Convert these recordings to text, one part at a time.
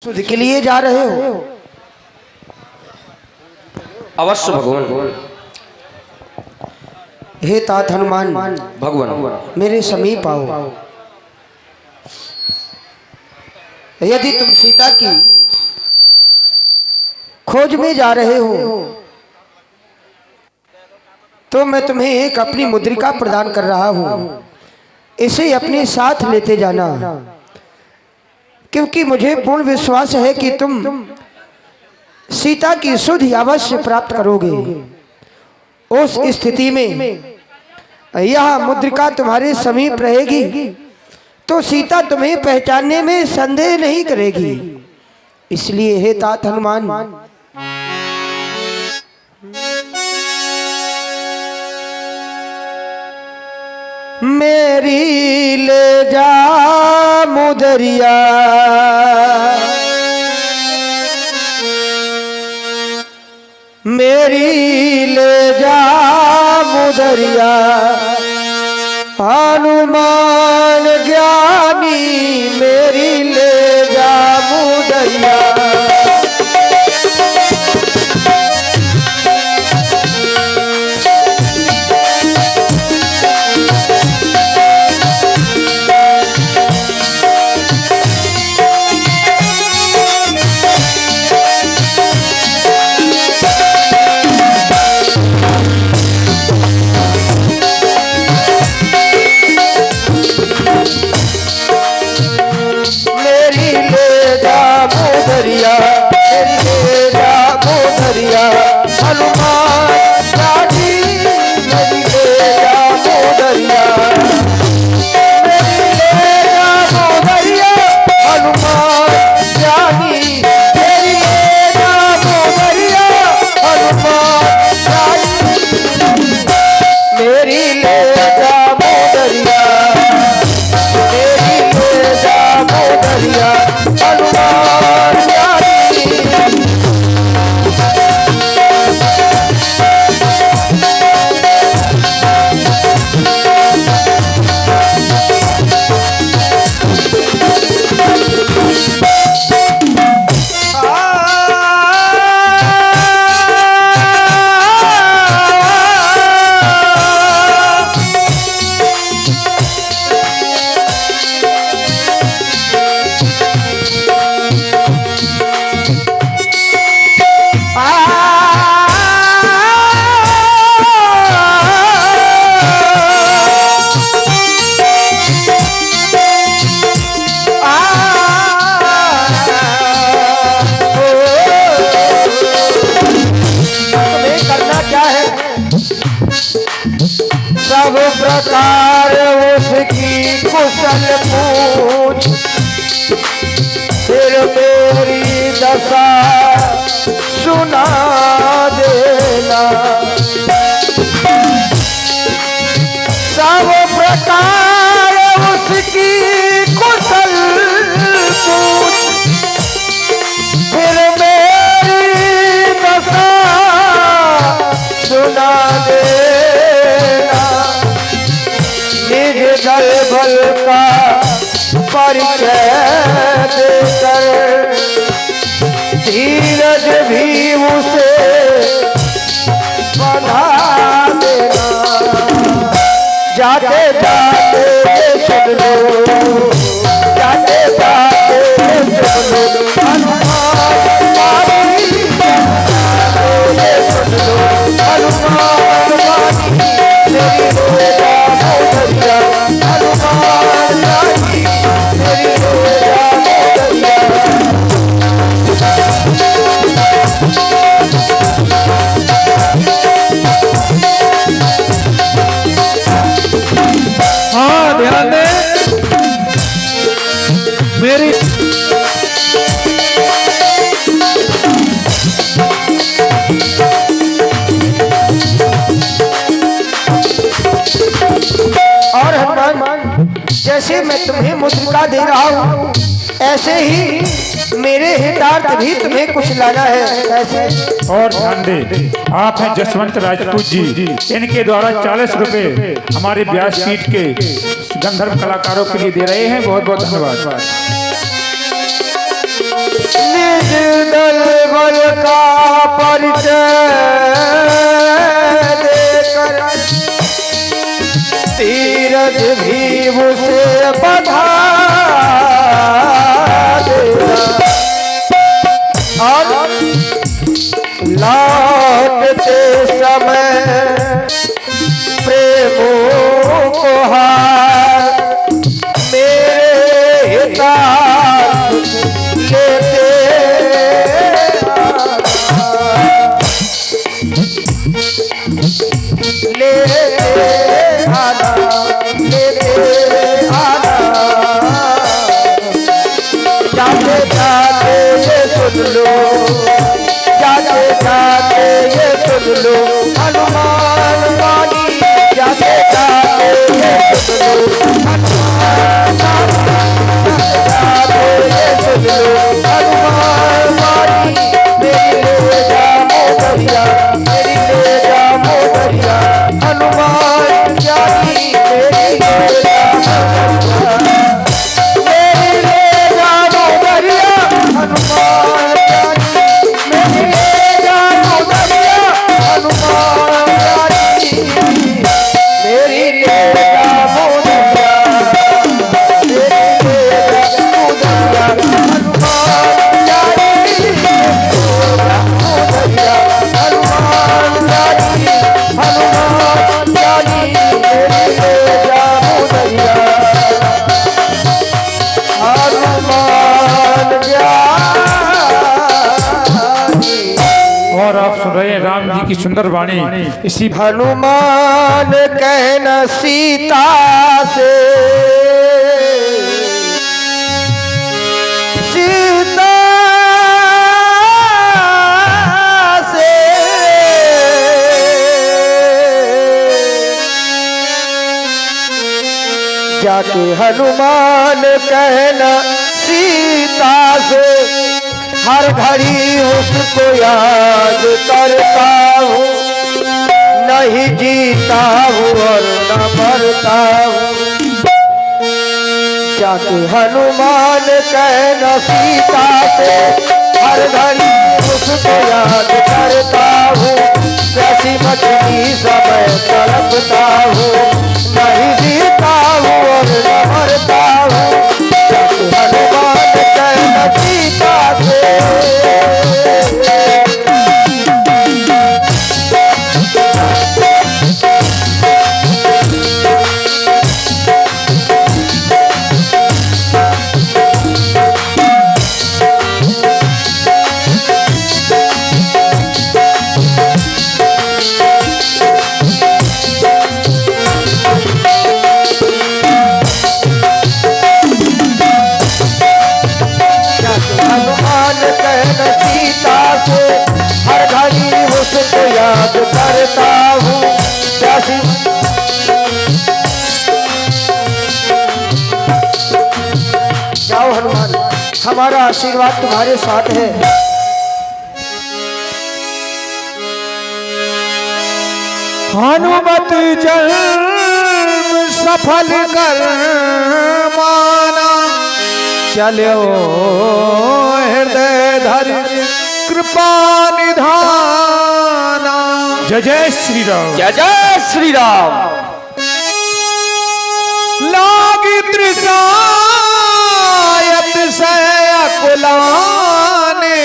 सुध के लिए जा रहे हो? अवश्य भगवान। हे तात हनुमान भगवान मेरे समीप आओ। यदि तुम सीता की खोज में जा रहे हो तो मैं तुम्हें एक अपनी मुद्रिका प्रदान कर रहा हूँ। इसे अपने साथ लेते जाना, क्योंकि मुझे पूर्ण विश्वास है कि तुम सीता की सुधि अवश्य प्राप्त करोगे। उस स्थिति में यह मुद्रिका तुम्हारे समीप रहेगी तो सीता तुम्हें पहचानने में संदेह नहीं करेगी। इसलिए हे तात हनुमान मेरी ले जा मुदरिया, मेरी ले जा मुदरिया, हनुमान ज्ञानी मेरी ले जा मुदरिया। सब प्रकार उसकी कुशल पूछ, फिर मेरी दशा सुना देना। सब प्रकार उसकी कुशल पूछ, फिर मेरी दशा सुना देना। जल बल का परिचय देकर धीरज भी उसे बना देना। जाते जाते सुन लो, जाते जाते सुन लो, हनुमान सुन लो, हनुमान मेरी रोजा मोदरिया, हनुमान मेरी रोजा मोदरिया। हाँ ध्यान दे मेरी और हनुमान जैसे मैं तुम्हें मुद्रिका दे रहा हूँ ऐसे ही मेरे हितार्थ भी तुम्हें कुछ लाना है। ऐसे और ध्यान दे, आप हैं जसवंत राजपूत जी, इनके द्वारा 40 रुपए हमारे व्यासपीठ के गंधर्व कलाकारों के लिए दे रहे हैं। बहुत बहुत धन्यवाद। भी उसे बधा देना और लौटते समय प्रेमों को हार मेरे हितार्थ लेते आना लेते आना जाते जाते ये सुन लो जाते जाते ये सुन लो हनुमान वाणी जाते जाते ये सुन लो हनुमान जाते ये सुन लो हनुमान वाणी मेरी ले जा मोदरिया मेरी ले जा मोदरिया हनुमान जानी मेरी ले जा मेरी ले जा मोदरिया हनुमान जानी मेरी ले जा मोदरिया हनुमान जानी मेरी ले जा मोदरिया मेरी ले जा मोदरिया हनुमान जानी मोदरिया हनुमान जानी हनुमान जानी मेरी ले जा मोदरिया हनुमान जानी। और आप सुन रहे हैं राम जी की सुंदर वाणी। इसी हनुमान कहना सीता से सीता से जाके हनुमान कहना सीता से हर घड़ी उसको याद करता हूँ नहीं जीता हूँ और न मरता हूँ जाके हनुमान कहना सीता से हर घड़ी उसको याद करता हूँ कैसी मछली समय तड़पता हूँ नहीं जीता हूँ और न मरता हूँ जाके हनुमान कहना सीता से हनुमान कहना सीता से हर घड़ी उसको याद करता हूँ कैसी जाओ हनुमान हमारा आशीर्वाद तुम्हारे साथ है हनुमत जन्म सफल कर माना चलो हृदय धरि कृपा निधाना। जय जय श्री राम। जय जय श्री राम। लागी तृषायत से अकुलाने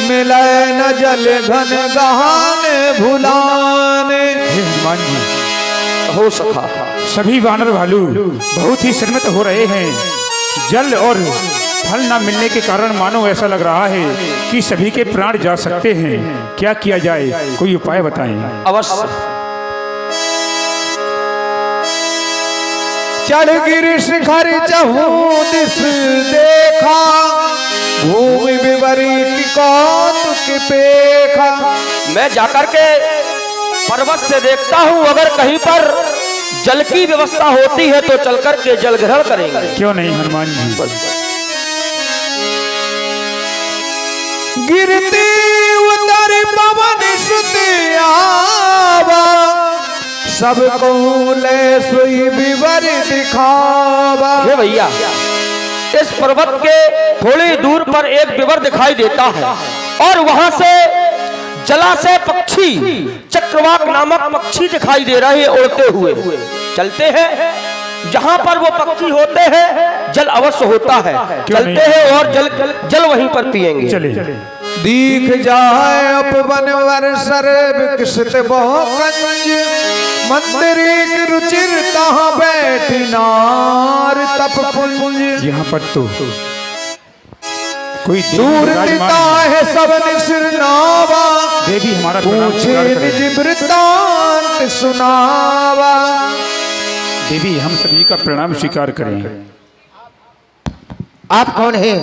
मिले न जल घन गहाने भुलाने। हे हनुमान जी, हो सका सभी वानर भालू बहुत ही श्रमित हो रहे हैं। जल और फल न मिलने के कारण मानो ऐसा लग रहा है कि सभी के प्राण जा सकते हैं। क्या किया जाए, कोई उपाय बताएं। अवश्य। चढ़ गिर शिखर चहूँ दिस देखा भूमि विपरीत कौतुक पेखा। मैं जाकर के पर्वत से देखता हूँ, अगर कहीं पर जल की व्यवस्था होती है तो चल कर के जल ग्रहण करेंगे। क्यों नहीं हनुमान जी। गिरती उतर पवन सुत आवा सबको ले सोई विवर दिखावा। हे भैया, इस पर्वत के थोड़ी दूर पर एक विवर दिखाई देता है और वहां से जलाशय पक्षी चक्रवाक नामक पक्षी दिखाई दे रहे हैं उड़ते हुए। चलते हैं, जहां पर वो पक्षी होते हैं जल अवश्य होता है, चलते हैं और जल वहीं पर पिएंगे। चले दीख जाए उपवन वर्षर विकसित बहुकंज मंदिर एक रुचिर तहाँ बैठी नार तप पुंज। यहाँ पर तो कोई दूर पिता है सब निसिर नावा देवी हमारा प्रणाम पूछे स्वीकार करें। निज वृत्तांत सुनावा। देवी हम सभी का प्रणाम स्वीकार करें। आप कौन हैं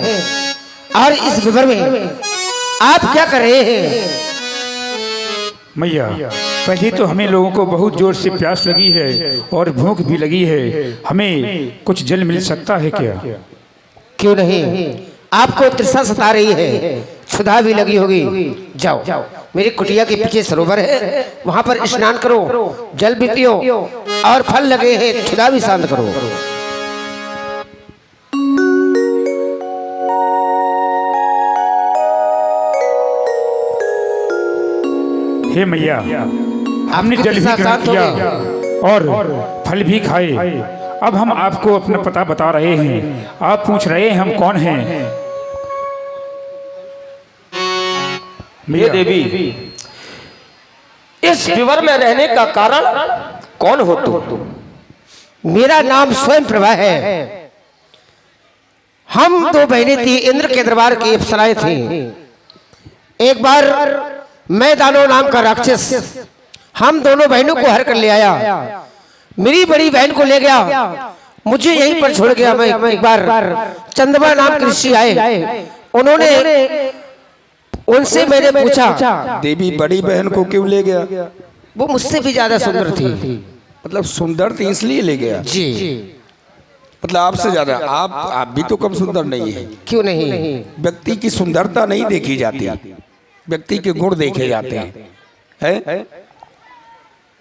और इस विवर में आप क्या कर रहे हैं? मैया पहले तो हमें लोगों को बहुत जोर से प्यास लगी है और भूख भी लगी है, हमें कुछ जल मिल सकता है क्या? क्यों नहीं, आपको तृष्णा सता रही है, क्षुधा भी लगी होगी। जाओ मेरी कुटिया के पीछे सरोवर है, वहां पर स्नान करो, जल भी पियो और फल लगे हैं, क्षुधा भी शांत करो। हे मैया हमने जल भी ग्रहण किया और फल भी खाए, अब हम आपको अपना पता बता रहे हैं, आप पूछ रहे हैं हम कौन हैं? ये देवी इस विवर में रहने का कारण कौन हो तुम? मेरा नाम स्वयं प्रभा है। हम दो बहनें थी, इंद्र के दरबार की अप्सराएं थी। एक बार मैं दानव नाम का राक्षस हम दोनों बहनों को हर कर ले आया, मेरी बड़ी बहन को ले गया, मुझे यहीं पर छोड़ गया। मैं एक बार चंद्रमा नाम के ऋषि आए, उन्होंने उनसे मैंने पूछा देवी बड़ी बहन को क्यों ले गया? वो मुझसे भी ज्यादा सुंदर थी। मतलब सुंदर थी इसलिए ले गया? जी। मतलब आपसे ज्यादा? आप भी तो कम सुंदर नहीं है। क्यों नहीं? व्यक्ति की सुंदरता नहीं देखी जाती, व्यक्ति के गुण देखे जाते हैं।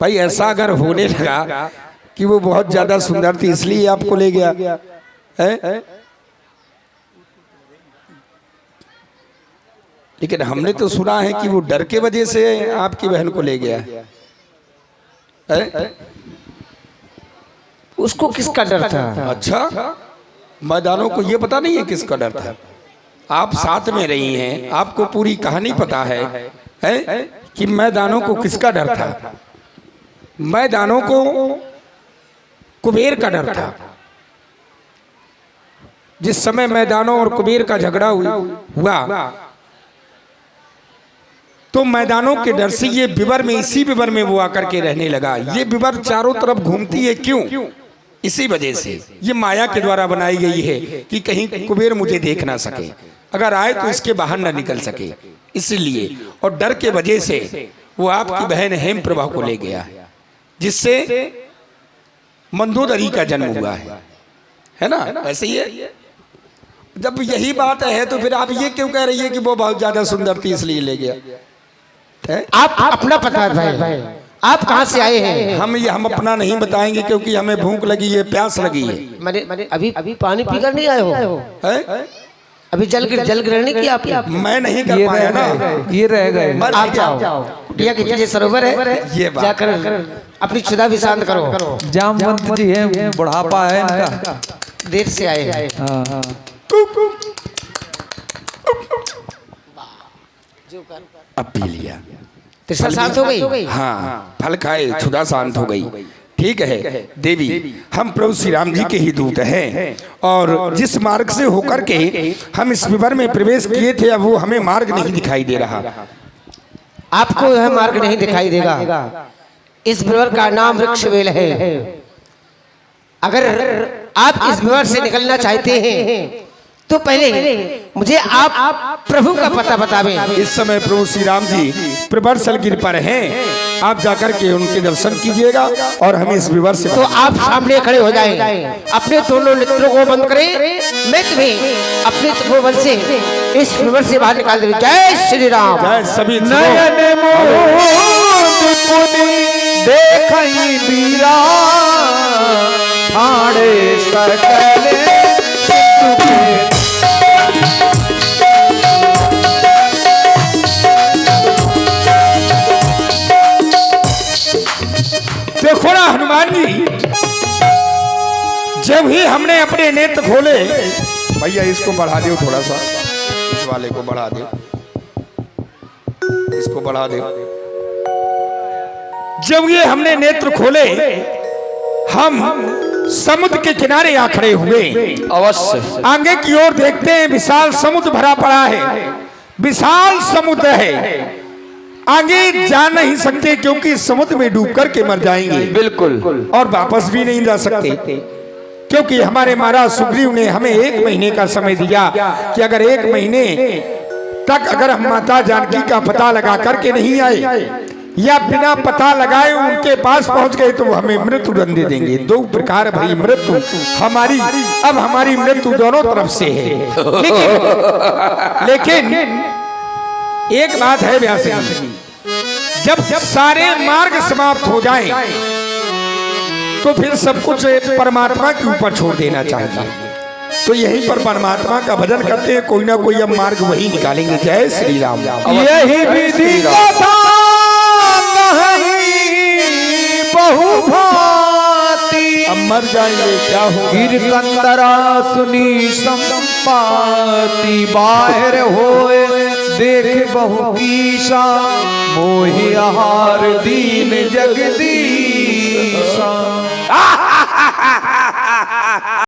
भाई ऐसा अगर होने लगा कि वो बहुत ज्यादा सुंदर थी इसलिए आपको ले गया है? लेकिन हमने तो सुना है कि वो डर के वजह से आपकी बहन को ले गया है? उसको किसका डर था? अच्छा, मैदानों को ये पता नहीं है किसका डर था? आप साथ में रही हैं, आपको पूरी कहानी पता है कि मैदानों को किसका डर था? मैदानों को कुबेर का डर था। जिस समय मैदानों और कुबेर का झगड़ा हुआ तो मैदानों के डर से ये विवर में, इसी विवर में वो आकर के रहने लगा। ये विवर चारों तरफ घूमती है, क्यों? इसी वजह से ये माया के द्वारा बनाई गई है कि कहीं कुबेर मुझे देख ना सके, अगर आए तो इसके बाहर ना निकल सके, इसलिए। और डर के वजह से वो आपकी बहन हेम प्रभा को ले गया, जिससे मंदोदरी का जन्म हुआ है ना? ऐसे ही है। जब यही बात है तो फिर आप ये क्यों कह रही है कि वो बहुत ज्यादा सुंदर थी इसलिए ले गया? आप अपना पता बताएं, आप कहाँ से आए हैं? हम अपना नहीं बताएंगे क्योंकि हमें भूख लगी है, प्यास लगी है। मैंने अभी पानी पीकर नहीं आए हो? अभी जल ग्रहण नहीं किया आपने? मैं नहीं कर पाया ना, ये रह गए। आप जाओ, कुटिया के पीछे सरोवर है, ये बात। जाकर अपनी क्षुधा भी शांत करो। जामवंत जी है, बुढ़ापा है इनका, देर से आए हैं। हाँ। अब पी लिया, तृष्णा शांत हो गई? हाँ, फल खाए, क्षुधा शांत हो गई। ठीक है देवी, हम प्रभु श्री राम जी के ही दूत हैं और जिस मार्ग से होकर के हम इस विवर में प्रवेश किए थे, अब वो हमें मार्ग नहीं दिखाई दे रहा। आपको यह मार्ग नहीं दिखाई देगा। इस विवर का नाम वृक्षवेल है। अगर आप इस विवर से निकलना चाहते हैं तो पहले मुझे आप प्रभु का पता बतावें। इस समय प्रभु श्री राम जी प्रबरसल गिर पर हैं, आप जाकर के उनके दर्शन कीजिएगा और हमें इस विवर से। तो आप सामने खड़े हो जाएं, अपने दोनों नेत्रों को बंद करें, मैं तुम्हें अपने तपोबल से इस विवर से बाहर निकाल दूंगी। जय श्री राम। जय सभी नयन मोद पुनि देखई बीरा ठाणे सकले देखो ना हनुमान जी, जब ही हमने अपने नेत्र खोले, भैया इसको बढ़ा दो थोड़ा सा, इस वाले को बढ़ा दो, इसको बढ़ा दो। जब ये हमने नेत्र खोले, हम समुद्र के किनारे आ खड़े हुए। अवश्य। आगे की ओर देखते हैं, विशाल समुद्र भरा पड़ा है, विशाल समुद्र है। आगे जा नहीं सकते क्योंकि समुद्र में डूब करके मर जाएंगे, बिल्कुल। और वापस भी नहीं जा सकते क्योंकि हमारे महाराज सुग्रीव ने हमें 1 महीने का समय दिया कि अगर 1 महीने तक अगर हम माता जानकी का पता लगा करके नहीं आए या बिना पता लगाए उनके पास पहुंच गए तो हमें मृत्यु दंड दे देंगे। 2 प्रकार भई मृत्यु हमारी, अब हमारी मृत्यु दोनों तरफ से है। लेकिन एक बात है व्यास जी, जब सारे मार्ग समाप्त हो जाएं तो फिर सब कुछ परमात्मा के ऊपर छोड़ देना चाहिए। तो यहीं पर परमात्मा का भजन करते हैं, कोई ना कोई अब मार्ग वही निकालेंगे। जय श्री राम। यही विधि कथा बहुभांति, अब मर जाएंगे क्या हो। गिरकंदरा सुनी संपाति, बाहर होए देख बहु कीसा, मोहि आहार दीन जगदीशा।